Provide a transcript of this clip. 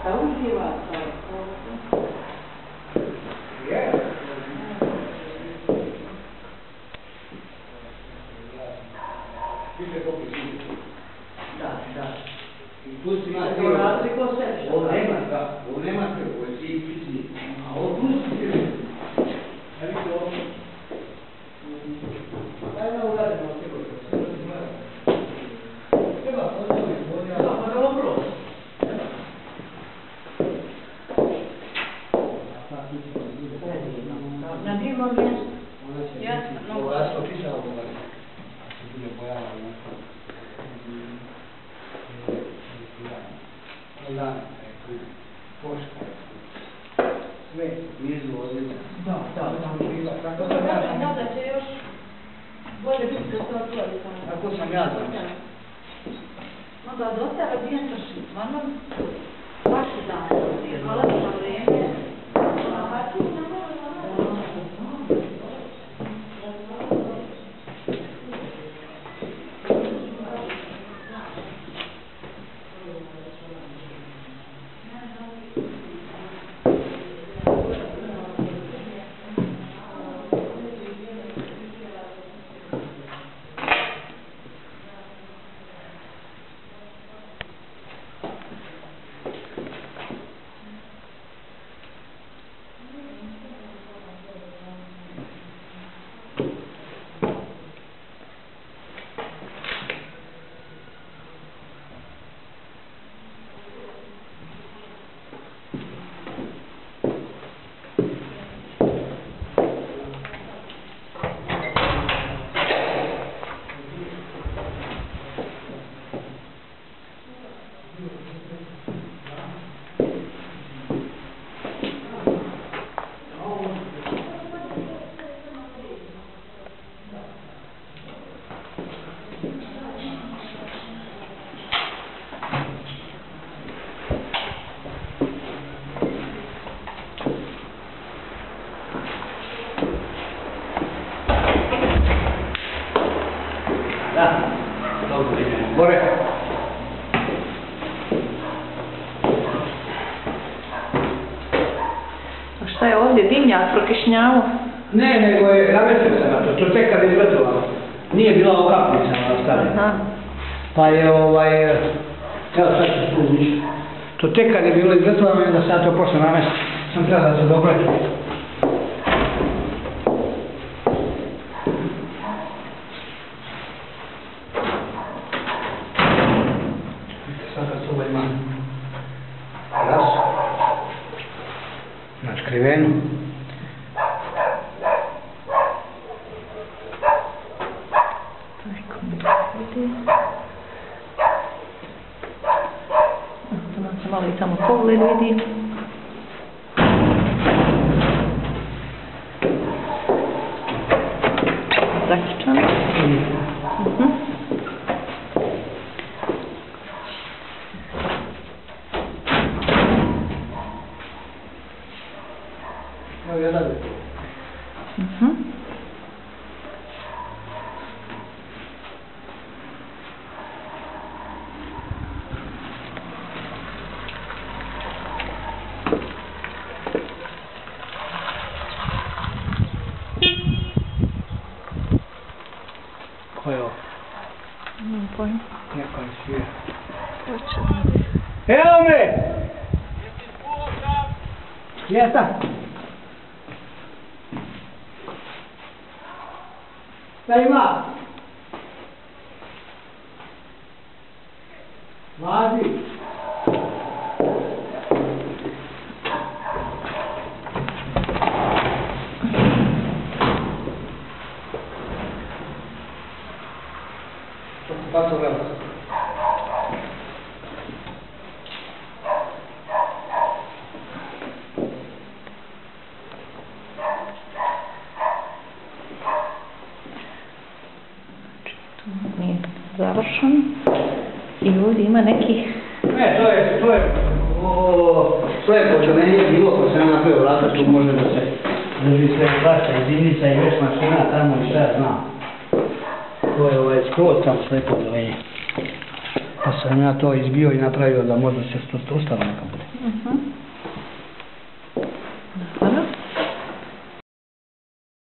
Da uživa to. Da. I tu si ima to razliku od sebe. Ovo nema se, ovo je fizi. A ovo tu si je. Evo to. Daj na uradimo sve koje se treba postaviti bolje. Da, pa dobro. Na divno mjesto. Ona što pisala da se bude bojala da pošta sve nizu odlično. Da, tako sam ja znam. Da će još bolje biti da se otvori. Tako sam ja znam. No da dosta razvijentoši, stvarno baš je dan, jer dolazi na vrijeme. Bore. A šta je ovdje, dimnjak prokišnjavo? Ne, nego je namestio se na to tek kad je izgledala. Nije bila okapnica na stare. Pa je evo sad ću tu ništa. To tek kad je bilo izgledala, onda sad to pošlo namestio. Sam treba da se dobratim. Skriveno. To nam se malo i tamo pogled vidi. Zaključano. Evo ja dalje. Ko je ovo? Nemam pojma. Neko je svije. Hoće. Evo me! Jesam. Šta ima? Vladi. Što se pato gleda? Nije završeno i ovdje ima nekih... Ne, to je počelenje bilo ko se nam napravio vrata, tu može da se drži sve vrata i zimnica i već mašina tamo i šta ja znam. To je skroz tamo sve počelenje. Pa sam ja to izbio i napravio da možda se to ustalo neka bude.